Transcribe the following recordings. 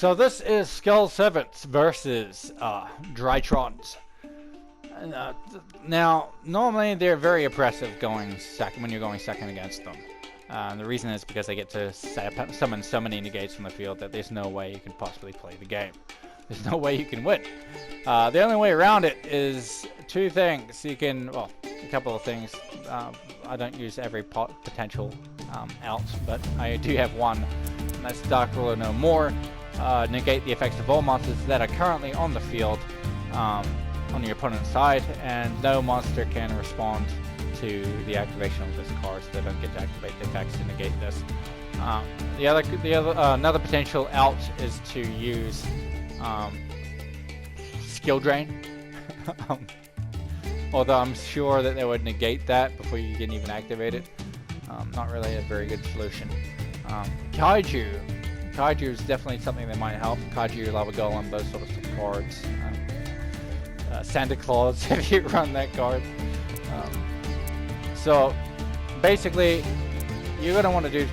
So this is Skull Servants versus Drytrons. Now, normally they're very oppressive going second when you're going second against them. The reason is because they get to summon so many negates from the field that there's no way you can possibly play the game. There's no way you can win. The only way around it is two things. You can, well, a couple of things. I don't use every potential out, but I do have one. And that's Dark Ruler No More. Negate the effects of all monsters that are currently on the field on your opponent's side, and no monster can respond to the activation of this card, so they don't get to activate the effects to negate this. Another potential out is to use Skill Drain. Although I'm sure that they would negate that before you can even activate it. Not really a very good solution. Kaiju is definitely something that might help. Kaiju, Lava Golem, those sorts of cards. Santa Claus, if you run that card. So basically, you're going to want to do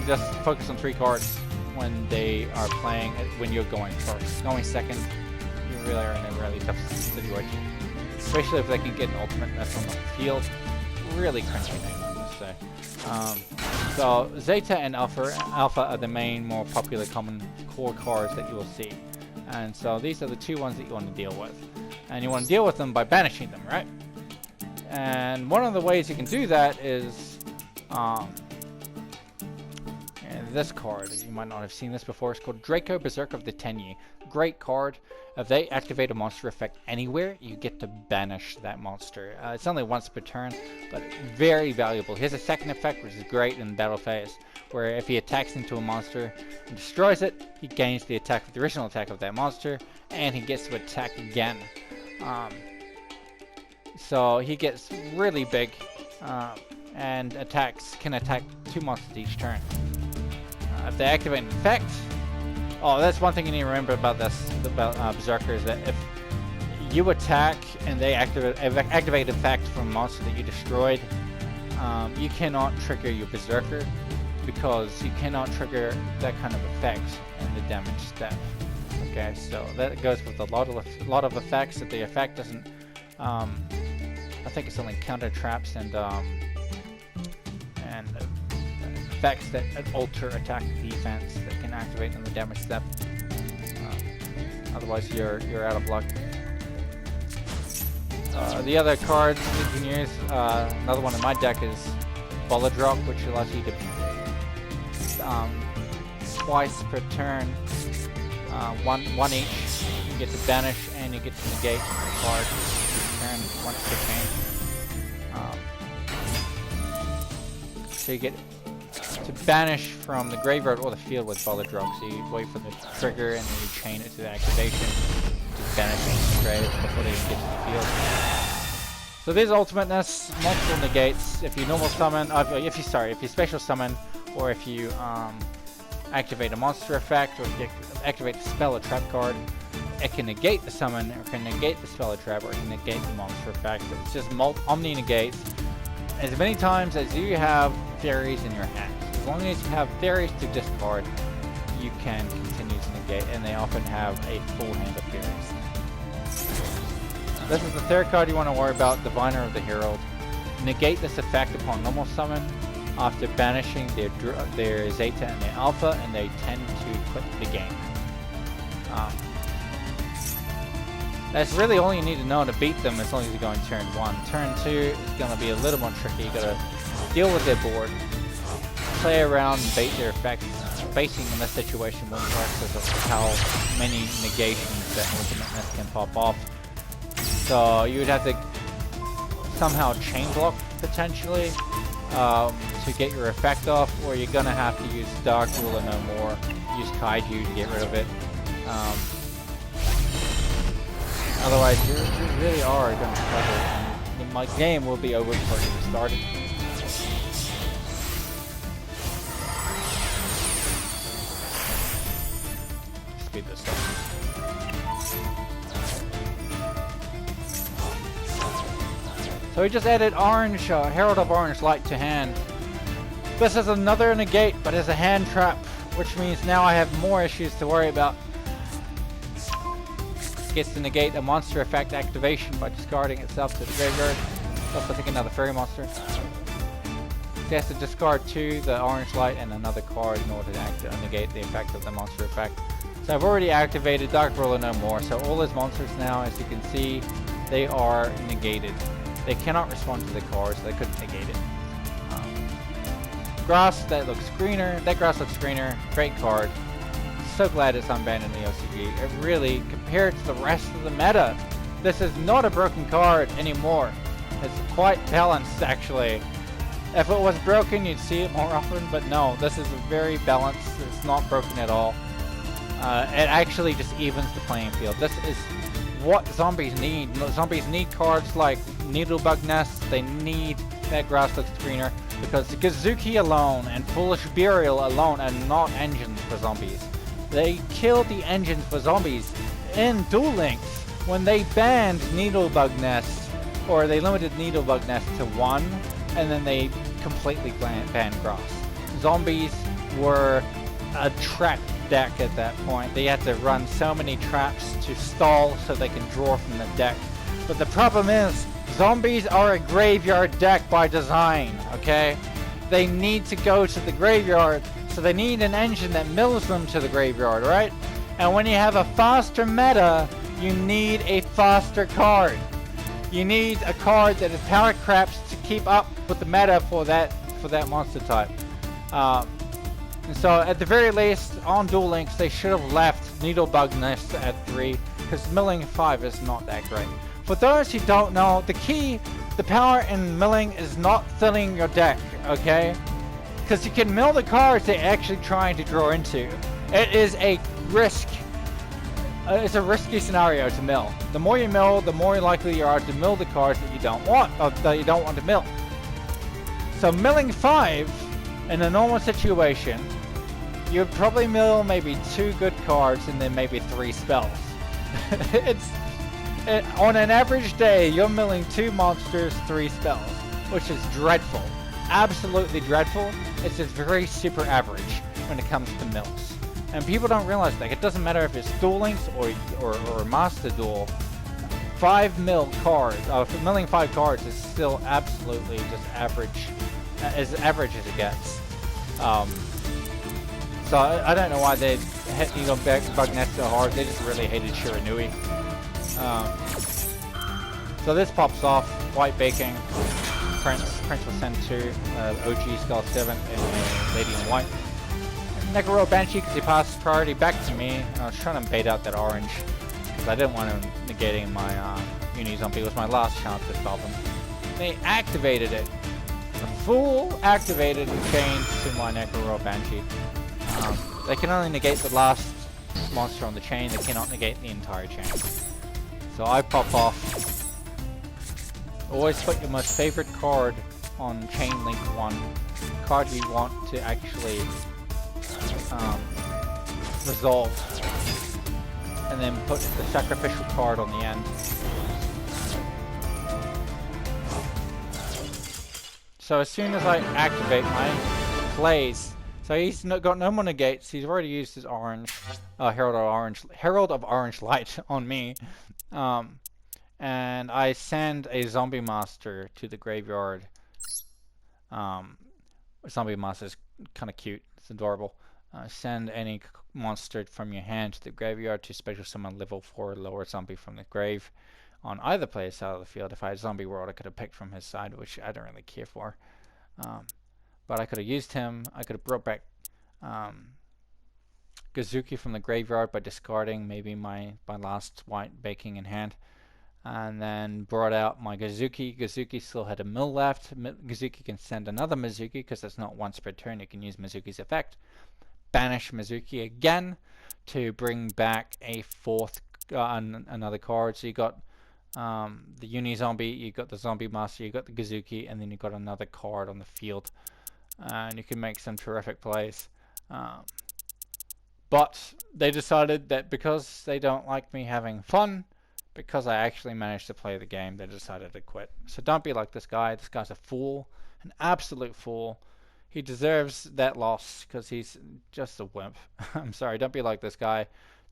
just focus on 3 cards when they are playing, when you're going first. Going second, you really are in a really tough situation. Especially if they can get an ultimate that's on the field. Really crunchy thing, I must say. So Zeta and Alpha are the main, more popular common core cards that you will see. And so these are the 2 ones that you want to deal with. And you want to deal with them by banishing them, right? And one of the ways you can do that is this card. You might not have seen this before. It's called Draco, Berserk of the Tenyi. Great card. If they activate a monster effect anywhere, you get to banish that monster. It's only once per turn, but very valuable. Here's a second effect, which is great in the battle phase, where if he attacks into a monster and destroys it, he gains the original attack of that monster, and he gets to attack again. So he gets really big, and can attack 2 monsters each turn. If they activate an effect, that's one thing you need to remember about this, about Berserker, is that if you attack and they activate an effect from a monster that you destroyed, you cannot trigger your Berserker, because you cannot trigger that kind of effect in the damage step. Okay, so that goes with a lot of effects. That the effect doesn't, I think it's only counter traps and effects that alter attack defense that can activate in the damage step. Otherwise, you're out of luck. The other cards you can use, another one in my deck is Drop, which allows you to twice per turn, one each. You get to banish and you get to negate the card each turn once per chain. So you get to banish from the graveyard or the field with Drop. So you wait for the trigger and then you chain it to the activation to banish it straight before they even get to the field. So there's ultimateness, multiple negates. If you normal summon, if you special summon, or if you activate a monster effect, or if you activate the spell or trap card, it can negate the summon, or can negate the spell or trap, or it can negate the monster effect. It's just omni negates. As many times as you have fairies in your hand. As long as you have fairies to discard, you can continue to negate, and they often have a full hand of fairies. This is the 3rd card you want to worry about, Diviner of the Herald. Negate this effect upon normal summon after banishing their Zeta and their Alpha, and they tend to quit the game. That's really all you need to know to beat them, as long as you're going turn 1. Turn 2 is going to be a little more tricky. You got to deal with their board, play around and bait their effects. Basing in this situation won't work because of how many negations that ultimateness can pop off. So you would have to somehow chain block potentially to get your effect off, or you're gonna have to use Dark Ruler No More, use Kaiju to get rid of it. Otherwise, you really are gonna struggle, and my game will be over before you started. Speed this up. So we just added Orange, Herald of Orange Light to hand. This is another negate, but it's a hand trap which means now I have more issues to worry about. Gets to negate a monster effect activation by discarding itself to the graveyard. Plus I think another fairy monster. He has to discard 2, the orange light, and another card in order to negate the effect of the monster effect. So I've already activated Dark Ruler no more, so all his monsters now, as you can see, they are negated. They cannot respond to the cards, so they couldn't negate it. Grass, that looks greener. That grass looks greener. Great card. So glad it's unbanned in the OCG. It really, compared to the rest of the meta, this is not a broken card anymore. It's quite balanced, actually. If it was broken, you'd see it more often, but no, this is very balanced. It's not broken at all. It actually just evens the playing field. This is what zombies need. Zombies need cards like Needlebug Nest. They need that grass looks greener, because Gazuki alone and Foolish Burial alone are not engines for zombies. They killed the engines for zombies in Duel Links when they banned Needlebug Nest, or they limited Needlebug Nest to 1, and then they completely banned grass. Zombies were a trap deck at that point. They had to run so many traps to stall so they can draw from the deck. But the problem is, zombies are a graveyard deck by design, okay? They need to go to the graveyard, so they need an engine that mills them to the graveyard, right? And when you have a faster meta, you need a faster card. You need a card that is power craps to keep up with the meta for that monster type. And so at the very least, on Duel Links, they should have left Needlebug Nest at 3, because milling 5 is not that great. For those who don't know, the power in milling is not filling your deck, okay? Because you can mill the cards they're actually trying to draw into. It is a risk. It's a risky scenario to mill. The more you mill, the more likely you are to mill the cards that you don't want, or that you don't want to mill. So milling 5, in a normal situation, you'd probably mill maybe 2 good cards and then maybe 3 spells. On an average day, you're milling 2 monsters, 3 spells, which is dreadful. Absolutely dreadful. It's just very super average when it comes to mills. And people don't realize that. It doesn't matter if it's Duel Links or Master Duel. 5 mill cards, milling 5 cards is still absolutely just average, as average as it gets. So I don't know why they hit Needlebug Nest so hard. They just really hated Shiranui. So this pops off. White Baking. Prince will send 2. OG Skull 7 and a Lady in White. Nekuro Banshee, because he passed priority back to me. I was trying to bait out that orange, because I didn't want him negating my Uni Zombie. It was my last chance to stop him. They activated it. The fool activated and changed to my Nekuro Banshee. They can only negate the last monster on the chain. They cannot negate the entire chain. So I pop off. Always put your most favorite card on chain link 1. Card you want to actually resolve. And then put the sacrificial card on the end. So as soon as I activate my plays, so he's got no more negates. He's already used his orange, Herald of Orange Light on me, and I send a Zombie Master to the graveyard. Zombie Master's kind of cute. It's adorable. Send any monster from your hand to the graveyard to special summon level 4 lower zombie from the grave on either player's side of the field. If I had Zombie World, I could have picked from his side, which I don't really care for. But I could have used him. I could have brought back Gazuki from the graveyard by discarding maybe my last White Baking in hand. And then brought out my Gazuki. Gazuki still had a mill left. Gazuki can send another Mizuki, because that's not once per turn. You can use Mizuki's effect. Banish Mizuki again to bring back a 4th, another card. So you got the Uni Zombie, you got the Zombie Master, you got the Gazuki, and then you got another card on the field. And you can make some terrific plays. But they decided that because they don't like me having fun, because I actually managed to play the game, they decided to quit. So don't be like this guy. This guy's a fool, an absolute fool. He deserves that loss because he's just a wimp. I'm sorry, don't be like this guy.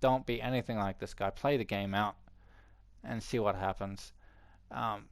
Don't be anything like this guy. Play the game out and see what happens. Um,